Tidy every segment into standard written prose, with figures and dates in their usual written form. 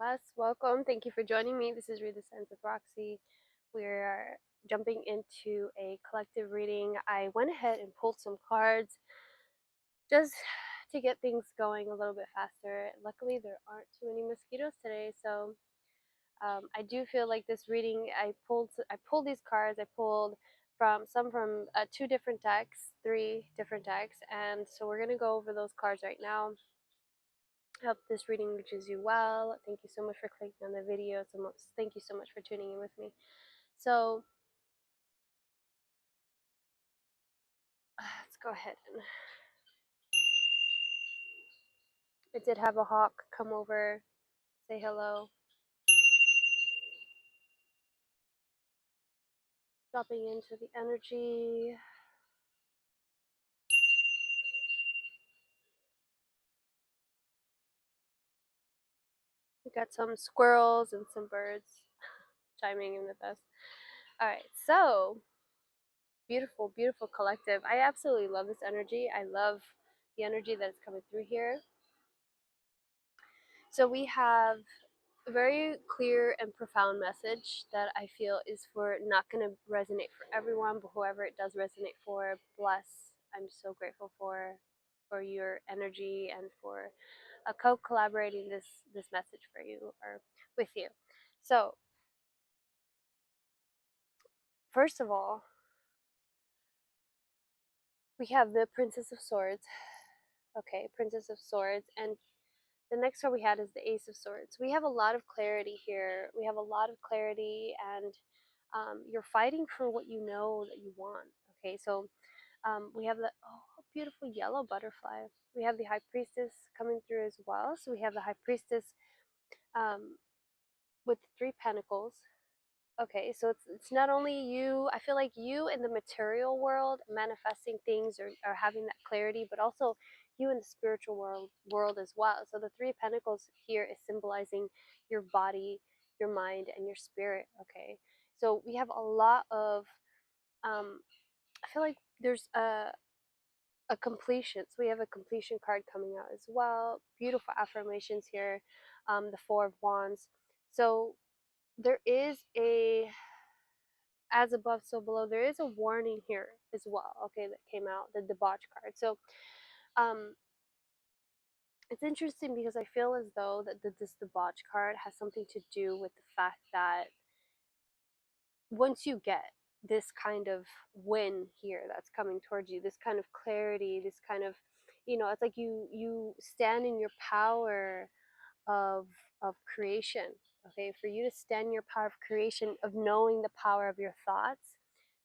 class. Welcome. Thank you for joining me. This is Read the Signs with Roxy. We're jumping into a collective reading. I went ahead and pulled some cards just to get things going a little bit faster. Luckily, there aren't too many mosquitoes today, so I do feel like this reading. I pulled these cards. I pulled from two different decks, three different decks, and so we're gonna go over those cards right now. Hope this reading reaches you well. Thank you so much for clicking on the video. Thank you so much for tuning in with me. So let's go ahead and I did have a hawk come over, say hello. Dropping into the energy. We got some squirrels and some birds chiming in with us. All right, so beautiful, beautiful collective. I absolutely love this energy. I love the energy that is coming through here. So we have a very clear and profound message that I feel is not going to resonate for everyone, but whoever it does resonate for, bless. I'm so grateful for your energy and for co-collaborating this message for you or with you. So first of all, we have the Princess of Swords. Okay, Princess of Swords, and the next card we had is the Ace of Swords. We have a lot of clarity here. We have a lot of clarity, and you're fighting for what you know that you want. Okay, so we have the beautiful yellow butterfly. We have the High Priestess coming through as well. So we have the High Priestess um, with 3 pentacles. Okay, so it's not only you. I feel like you in the material world manifesting things or having that clarity, but also you in the spiritual world as well. So the 3 pentacles here is symbolizing your body, your mind, and your spirit. Okay, so we have a lot of I feel like there's a completion. So we have a completion card coming out as well. Beautiful affirmations here. The Four of Wands. So there is a as above, so below. There is a warning here as well. Okay, that came out, the debauch card. So um, it's interesting because I feel as though this debauch card has something to do with the fact that once you get this kind of win here that's coming towards you, this kind of clarity, this kind of, it's like you stand in your power of creation. Okay, for you to stand in your power of creation, of knowing the power of your thoughts,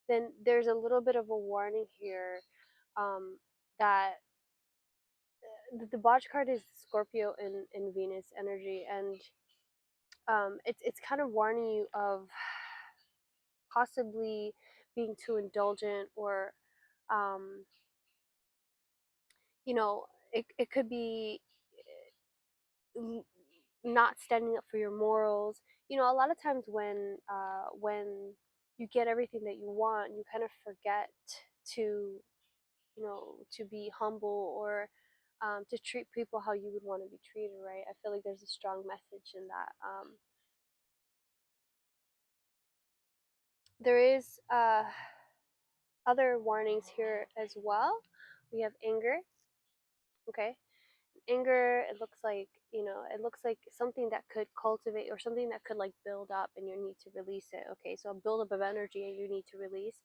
then there's a little bit of a warning here that the debauch card is Scorpio in Venus energy, and it's kind of warning you of possibly being too indulgent, or um, it could be not standing up for your morals. A lot of times when you get everything that you want, you kind of forget to to be humble, or to treat people how you would want to be treated, right? I feel like there's a strong message in that. There is other warnings here as well. We have anger. Okay, anger, it looks like something that could cultivate, or something that could like build up, and you need to release it. Okay, so a buildup of energy and you need to release.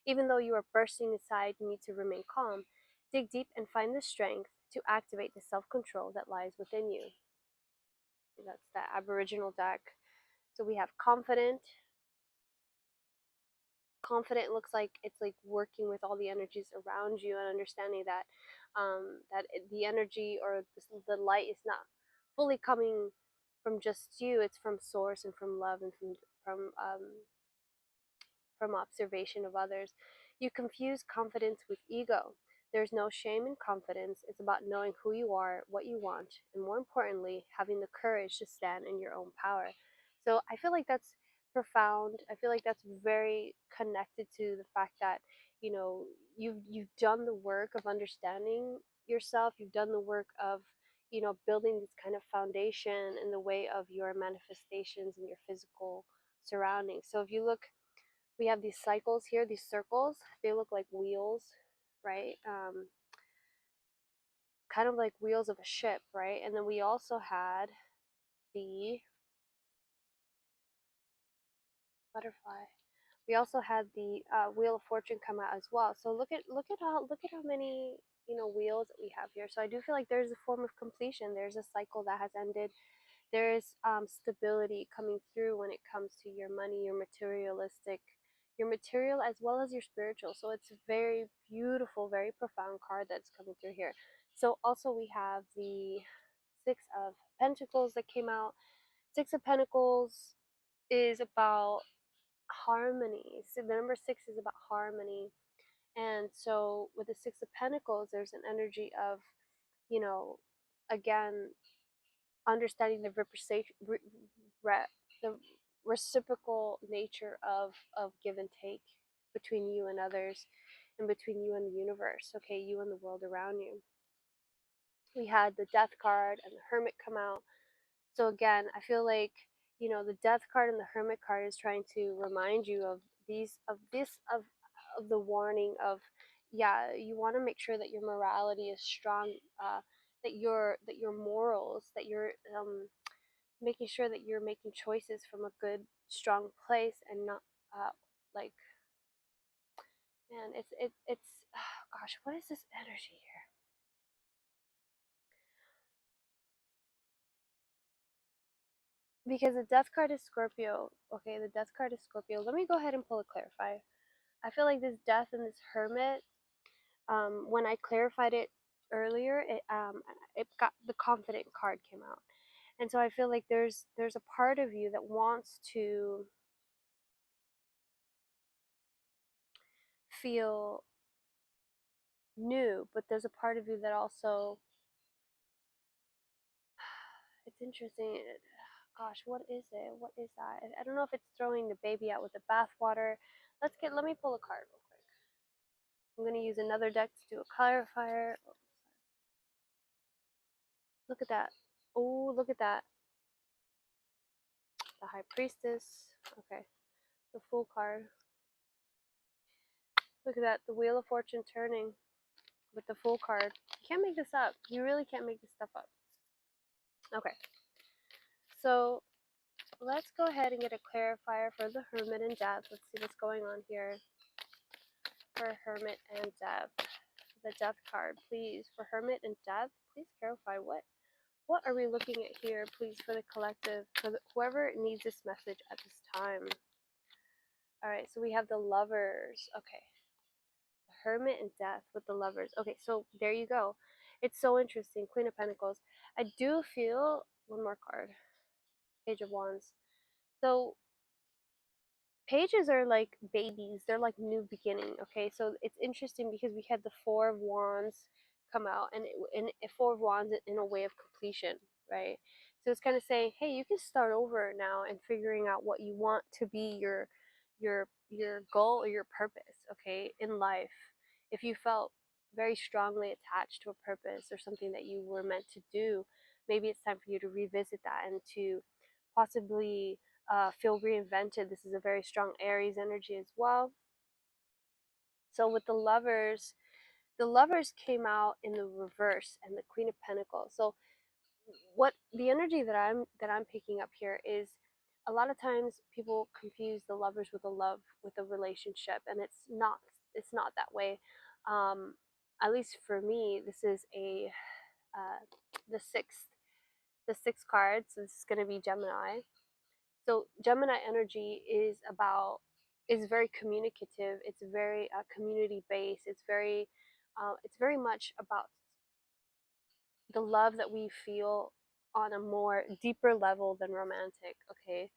Even though you are bursting inside, you need to remain calm. Dig deep and find the strength to activate the self-control that lies within you. That's the Aboriginal deck. So we have confident. Confident looks like it's like working with all the energies around you and understanding that the energy, or the light, is not fully coming from just you. It's from source and from love and from observation of others. You confuse confidence with ego. There's no shame in confidence. It's about knowing who you are, what you want, and more importantly, having the courage to stand in your own power. So I feel like that's profound. I feel like that's very connected to the fact that you've done the work of understanding yourself. You've done the work of building this kind of foundation in the way of your manifestations and your physical surroundings. So if you look, we have these cycles here, these circles, they look like wheels, right? Kind of like wheels of a ship, right? And then we also had the butterfly. We also had the wheel of fortune come out as well. So look at how many wheels that we have here. So I do feel like there's a form of completion. There's a cycle that has ended. There's stability coming through when it comes to your money, your material as well as your spiritual. So it's a very beautiful, very profound card that's coming through here. So also we have the Six of Pentacles that came out. Six of Pentacles is about harmony. So the number six is about harmony. And so with the Six of Pentacles, there's an energy of, you know, again, understanding the reciprocal nature of give and take between you and others, and between you and the universe, okay, you and the world around you. We had the Death card and the Hermit come out. So again, I feel like, the Death card and the Hermit card is trying to remind you of the warning of, yeah, you want to make sure that your morality is strong, that your morals, that you're making sure that you're making choices from a good, strong place, and not like, man, it's gosh, what is this energy here? Because the Death card is Scorpio. Okay, the Death card is Scorpio. Let me go ahead and pull a clarifier. I feel like this Death and this Hermit, when I clarified it earlier, it got the Confident card came out. And so I feel like there's a part of you that wants to feel new, but there's a part of you that also, it's interesting. Gosh, what is it? What is that? I don't know if it's throwing the baby out with the bathwater. Let me pull a card real quick. I'm going to use another deck to do a clarifier. Oh, look at that. Oh, look at that. The High Priestess. Okay. The Fool card. Look at that. The Wheel of Fortune turning with the Fool card. You can't make this up. You really can't make this stuff up. Okay. So let's go ahead and get a clarifier for the Hermit and Death. Let's see what's going on here for Hermit and Death. The Death card, please. For Hermit and Death, please clarify what are we looking at here, please, for the collective, for whoever needs this message at this time. All right, so we have the Lovers. Okay. The Hermit and Death with the Lovers. Okay, so there you go. It's so interesting. Queen of Pentacles. I do feel one more card. Page of Wands. So pages are like babies. They're like new beginning. Okay, so it's interesting because we had the Four of Wands come out, and Four of Wands in a way of completion, right? So it's kind of saying, hey, you can start over now and figuring out what you want to be your goal or your purpose, okay, in life. If you felt very strongly attached to a purpose or something that you were meant to do, maybe it's time for you to revisit that and to possibly feel reinvented. This is a very strong Aries energy as well. So with the lovers came out in the reverse, and the Queen of Pentacles. So what the energy that I'm picking up here is, a lot of times people confuse the lovers with a love, with a relationship, and it's not that way. At least for me, this is a the sixth card, so this is going to be Gemini. So Gemini energy is very communicative. It's very community based. It's very much about the love that we feel on a more deeper level than romantic. Okay,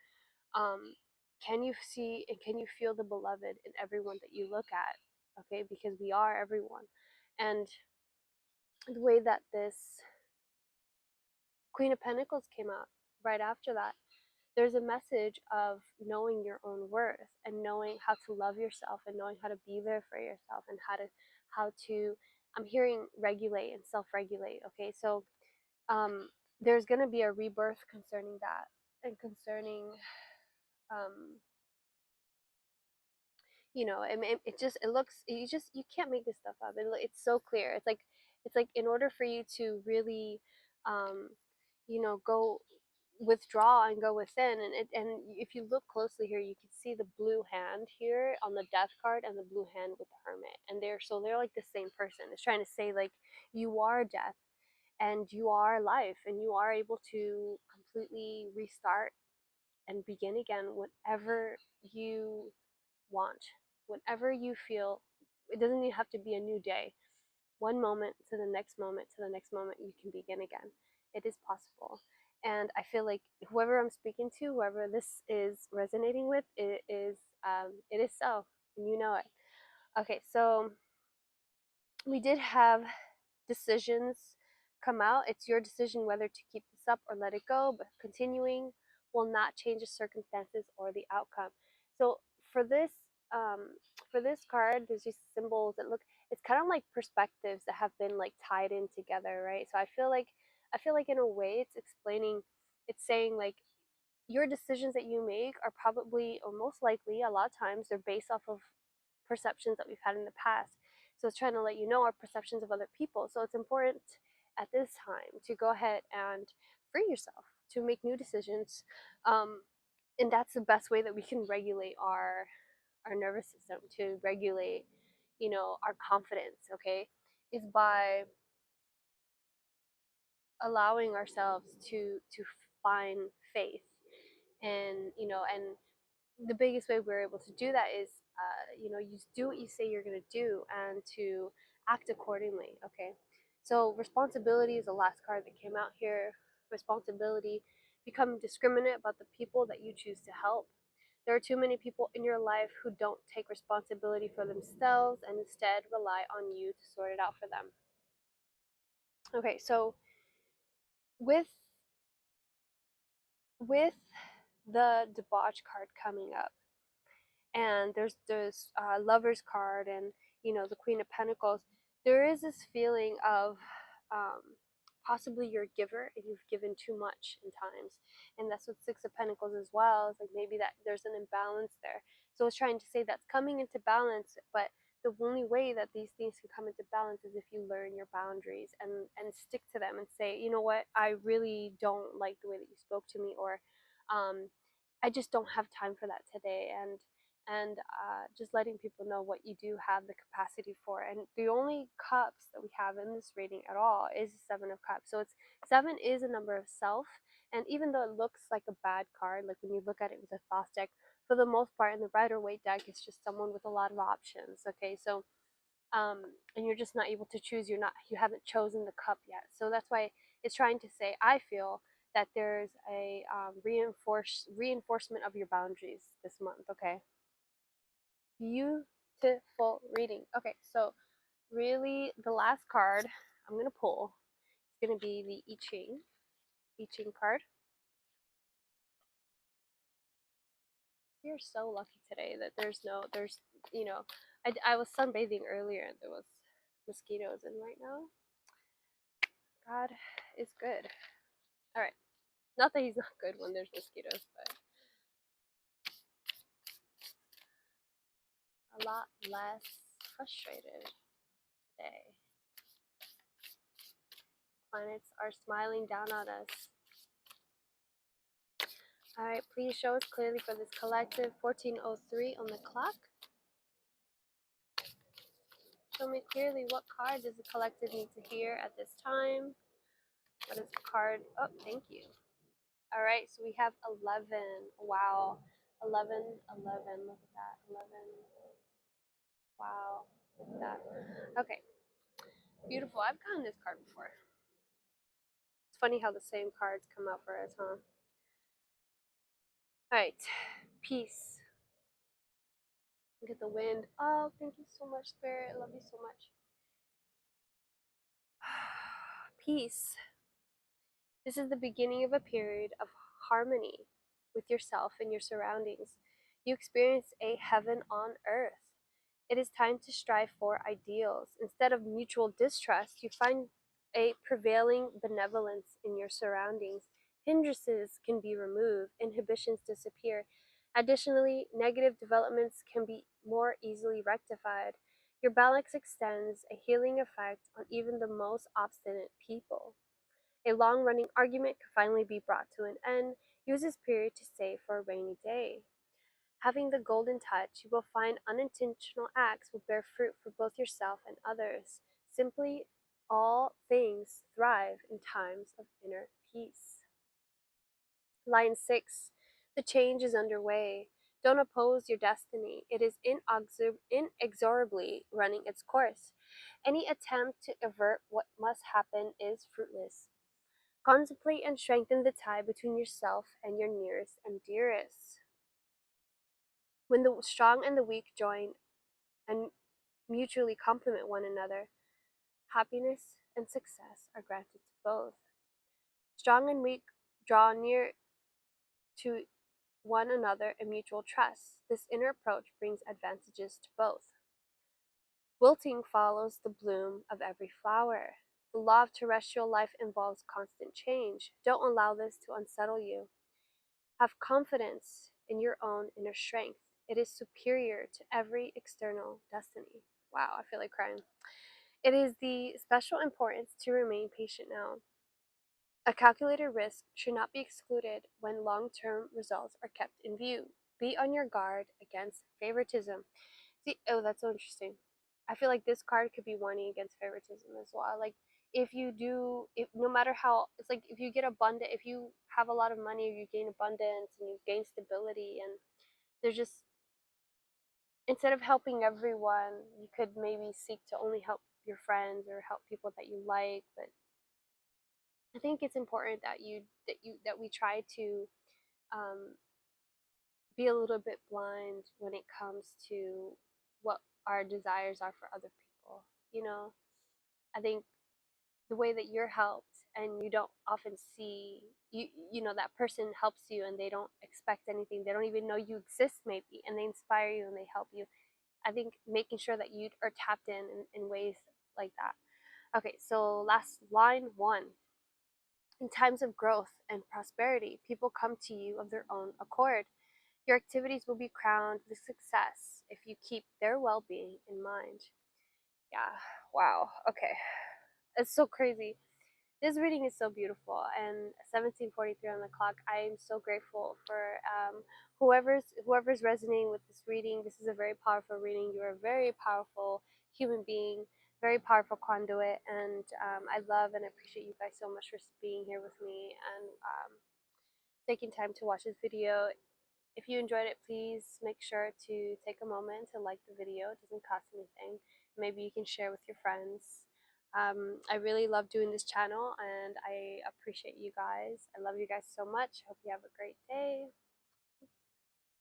um, can you see and can you feel the beloved in everyone that you look at? Okay, because we are everyone, and the way that this Queen of Pentacles came out right after that, there's a message of knowing your own worth and knowing how to love yourself and knowing how to be there for yourself, and how to I'm hearing regulate and self-regulate. Okay, so there's going to be a rebirth concerning that, and concerning, um, it just, it looks, you can't make this stuff up. It's so clear. It's like in order for you to really, um, go withdraw and go within, and if you look closely here, you can see the blue hand here on the death card and the blue hand with the hermit, and they're like the same person. It's trying to say, like, you are death and you are life, and you are able to completely restart and begin again whenever you want, whenever you feel. It doesn't even have to be a new day. One moment to the next moment to the next moment, you can begin again. It is possible. And I feel like whoever I'm speaking to, whoever this is resonating with, it is so. And you know it. Okay, so we did have decisions come out. It's your decision whether to keep this up or let it go, but continuing will not change the circumstances or the outcome. So for this, um, for this card, there's these symbols that look. It's kind of like perspectives that have been like tied in together, right? So I feel like in a way, it's explaining. It's saying like your decisions that you make are probably, or most likely, a lot of times they're based off of perceptions that we've had in the past. So it's trying to let you know our perceptions of other people. So it's important at this time to go ahead and free yourself to make new decisions. Um, and that's the best way that we can regulate our nervous system, to regulate, our confidence, okay, is by allowing ourselves to find faith, and the biggest way we're able to do that is, you do what you say you're going to do, and to act accordingly. Okay, so responsibility is the last card that came out here. Responsibility. Become discriminate about the people that you choose to help. There are too many people in your life who don't take responsibility for themselves and instead rely on you to sort it out for them. Okay, so with with the debauch card coming up, and there's Lover's card, and the Queen of Pentacles, there is this feeling of, um, possibly you're a giver and you've given too much in times, and that's what Six of Pentacles as well. It's like maybe that there's an imbalance there. So it's trying to say that's coming into balance, but the only way that these things can come into balance is if you learn your boundaries and stick to them, and say, you know what, I really don't like the way that you spoke to me, or I just don't have time for that today, and just letting people know what you do have the capacity for. And the only cups that we have in this reading at all is the Seven of Cups. So it's, seven is a number of self, and even though it looks like a bad card, like when you look at it with a Thoth deck, for the most part in the Rider Waite deck, it's just someone with a lot of options. Okay, so and you're just not able to choose. You haven't chosen the cup yet. So that's why it's trying to say, I feel that there's a reinforcement of your boundaries this month. Okay, beautiful reading. Okay, so really the last card I'm going to pull is going to be the I Ching card. You're so lucky today that there's, I was sunbathing earlier and there was mosquitoes in right now. God is good. All right. Not that he's not good when there's mosquitoes, but a lot less frustrated today. Planets are smiling down on us. All right, please show us clearly for this collective. 1403 on the clock. Show me clearly, what card does the collective need to hear at this time? What is the card? Oh, thank you. All right, so we have 11. Wow. 11, 11. Look at that. 11. Wow. Look at that. Okay. Beautiful. I've gotten this card before. It's funny how the same cards come out for us, huh? All right. Peace. Look at the wind. Oh, thank you so much, Spirit. I love you so much. Peace. This is the beginning of a period of harmony with yourself and your surroundings. You experience a heaven on earth. It is time to strive for ideals. Instead of mutual distrust, you find a prevailing benevolence in your surroundings. Hindrances can be removed, inhibitions disappear. Additionally, negative developments can be more easily rectified. Your balance extends a healing effect on even the most obstinate people. A long running argument can finally be brought to an end. Use this period to save for a rainy day. Having the golden touch, you will find unintentional acts will bear fruit for both yourself and others. Simply, all things thrive in times of inner peace. Line 6. The change is underway. Don't oppose your destiny. It is inexorably running its course. Any attempt to avert what must happen is fruitless. Contemplate and strengthen the tie between yourself and your nearest and dearest. When the strong and the weak join and mutually complement one another, happiness and success are granted to both. Strong and weak draw near to one another in mutual trust. This inner approach brings advantages to both. Wilting follows the bloom of every flower. The law of terrestrial life involves constant change. Don't allow this to unsettle you. Have confidence in your own inner strength. It is superior to every external destiny. Wow, I feel like crying. It is the special importance to remain patient now. A calculated risk should not be excluded when long-term results are kept in view. Be on your guard against favoritism. See, oh, that's so interesting. I feel like this card could be warning against favoritism as well. Like, if you do, if no matter how, it's like if you get abundant, if you have a lot of money, or you gain abundance and you gain stability, and there's just, instead of helping everyone, you could maybe seek to only help your friends or help people that you like. But I think it's important that we try to um, be a little bit blind when it comes to what our desires are for other people. You know, I think the way that you're helped and you don't often see, you know, that person helps you and they don't expect anything, they don't even know you exist maybe, and they inspire you and they help you. I think making sure that you are tapped in ways like that. Okay, so last line 1. In times of growth and prosperity, people come to you of their own accord. Your activities will be crowned with success if you keep their well-being in mind. Yeah, wow. Okay. It's so crazy. This reading is so beautiful, and 17:43 on the clock. I am so grateful for whoever's resonating with this reading. This is a very powerful reading. You're a very powerful human being, very powerful conduit, and I love and appreciate you guys so much for being here with me and taking time to watch this video. If you enjoyed it, please make sure to take a moment to like the video. It doesn't cost anything. Maybe you can share with your friends. I really love doing this channel and I appreciate you guys. I love you guys so much. Hope you have a great day.